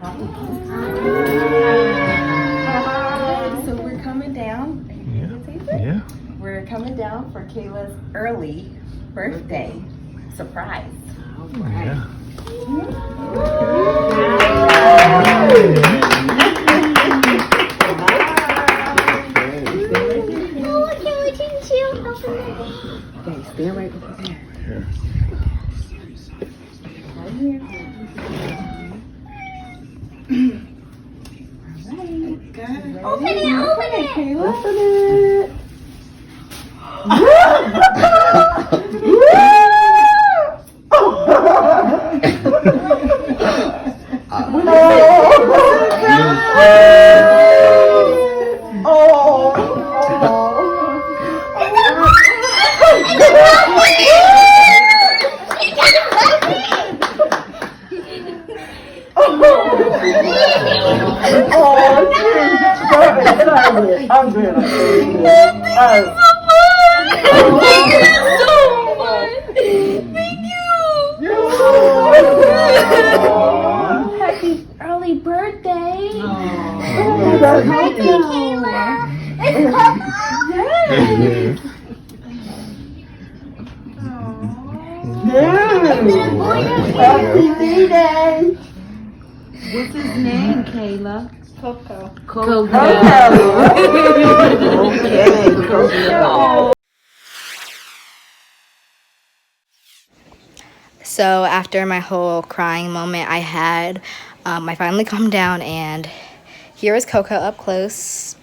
So we're coming down. Yeah. We're coming down for Kayla's early birthday surprise. Yeah. Okay, stand right over there. Here. Right here. Open it, Kayla. Open it. I'm good. Happy early birthday. Happy B-Day. What's his name, Kayla? Coco. So after my whole crying moment I had, I finally calmed down, and here is Coco up close.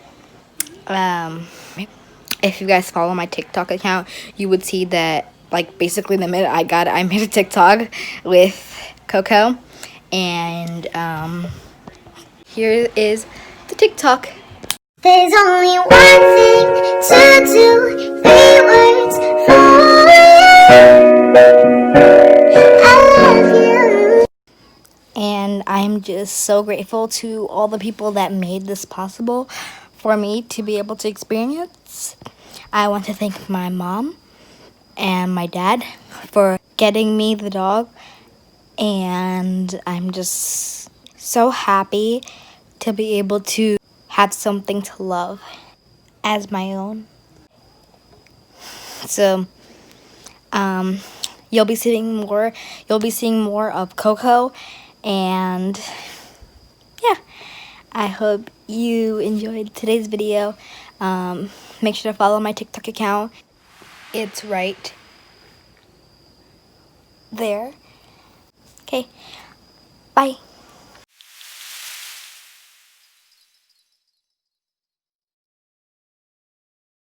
If you guys follow my TikTok account, you would see that, like, basically the minute I got it, I made a TikTok with Coco, and here is the TikTok. There's only one thing to do, 3 words for you. I love you. And I'm just so grateful to all the people that made this possible for me to be able to experience. I want to thank my mom and my dad for getting me the dog, and I'm just so happy to be able to have something to love as my own. So you'll be seeing more of Coco, and yeah, I hope you enjoyed today's video. Make sure to follow my TikTok account. It's right there. Okay, bye.